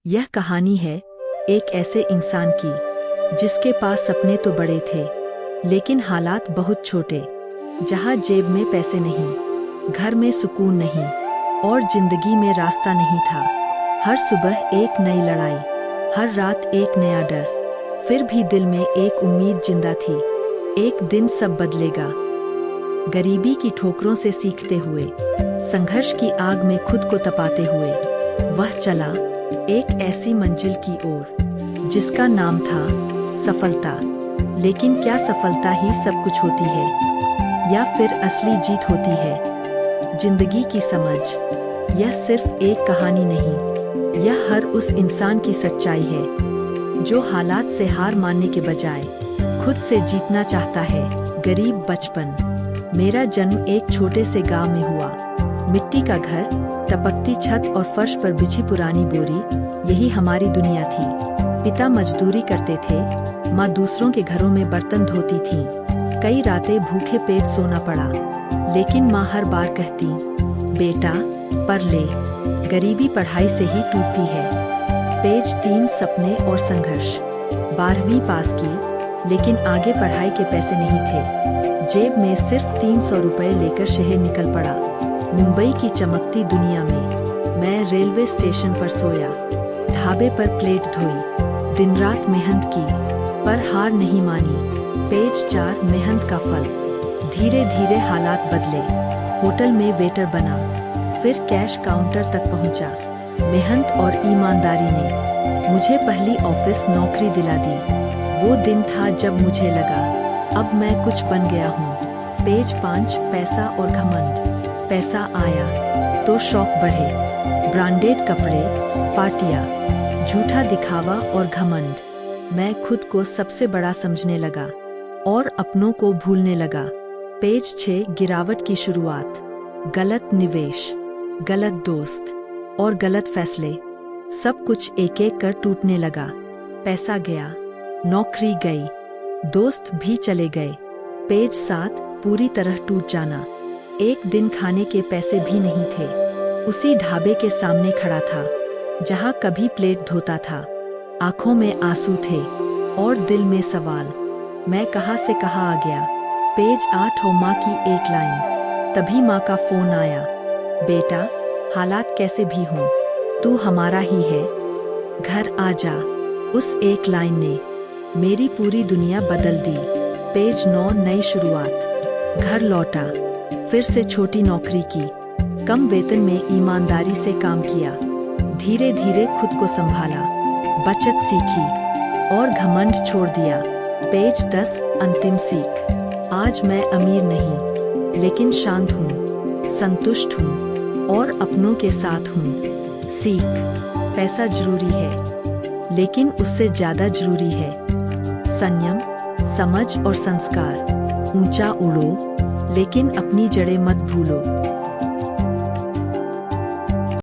यह कहानी है एक ऐसे इंसान की जिसके पास सपने तो बड़े थे, लेकिन हालात बहुत छोटे। जहाँ जेब में पैसे नहीं, घर में सुकून नहीं और जिंदगी में रास्ता नहीं था। हर सुबह एक नई लड़ाई, हर रात एक नया डर, फिर भी दिल में एक उम्मीद जिंदा थी, एक दिन सब बदलेगा। गरीबी की ठोकरों से सीखते हुए, संघर्ष की आग में खुद को तपाते हुए, वह चला एक ऐसी मंजिल की ओर जिसका नाम था सफलता। लेकिन क्या सफलता ही सब कुछ होती है, या फिर असली जीत होती है? जिंदगी की समझ यह सिर्फ एक कहानी नहीं, यह हर उस इंसान की सच्चाई है जो हालात से हार मानने के बजाय खुद से जीतना चाहता है। गरीब बचपन। मेरा जन्म एक छोटे से गांव में हुआ। मिट्टी का घर, टपकती छत और फर्श पर बिछी पुरानी बोरी, यही हमारी दुनिया थी। पिता मजदूरी करते थे, माँ दूसरों के घरों में बर्तन धोती थी। कई रातें भूखे पेट सोना पड़ा, लेकिन माँ हर बार कहती, बेटा पढ़ ले, गरीबी पढ़ाई से ही टूटती है। पेज 3 सपने और संघर्ष। 12वीं पास की, लेकिन आगे पढ़ाई के पैसे नहीं थे। जेब में सिर्फ 300 रुपए लेकर शहर निकल पड़ा। मुंबई की चमकती दुनिया में मैं रेलवे स्टेशन पर सोया, ढाबे पर प्लेट धोई, दिन रात मेहनत की, पर हार नहीं मानी। पेज 4 मेहनत का फल। धीरे धीरे हालात बदले। होटल में वेटर बना, फिर कैश काउंटर तक पहुंचा। मेहनत और ईमानदारी ने मुझे पहली ऑफिस नौकरी दिला दी। वो दिन था जब मुझे लगा अब मैं कुछ बन गया हूँ। पेज 5 पैसा और घमंड। पैसा आया तो शौक बढ़े, ब्रांडेड कपड़े, पार्टियां, झूठा दिखावा और घमंड। मैं खुद को सबसे बड़ा समझने लगा और अपनों को भूलने लगा। पेज 6 गिरावट की शुरुआत। गलत निवेश, गलत दोस्त और गलत फैसले, सब कुछ एक एक कर टूटने लगा। पैसा गया, नौकरी गई, दोस्त भी चले गए। पेज 7 पूरी तरह टूट जाना। एक दिन खाने के पैसे भी नहीं थे। उसी ढाबे के सामने खड़ा था जहां कभी प्लेट धोता था। आंखों में आंसू थे और दिल में सवाल, मैं कहां से कहां आ गया। पेज 8 हो माँ की एक लाइन। तभी माँ का फोन आया, बेटा हालात कैसे भी हों, तू हमारा ही है, घर आ जा। उस एक लाइन ने मेरी पूरी दुनिया बदल दी। पेज 9 नई शुरुआत। घर लौटा, फिर से छोटी नौकरी की, कम वेतन में ईमानदारी से काम किया। धीरे धीरे खुद को संभाला, बचत सीखी और घमंड छोड़ दिया। पेज 10 अंतिम सीख। आज मैं अमीर नहीं, लेकिन शांत हूँ, संतुष्ट हूँ और अपनों के साथ हूँ। सीख। पैसा जरूरी है, लेकिन उससे ज्यादा जरूरी है संयम, समझ और संस्कार। ऊंचा उड़ो, लेकिन अपनी जड़ें मत भूलो।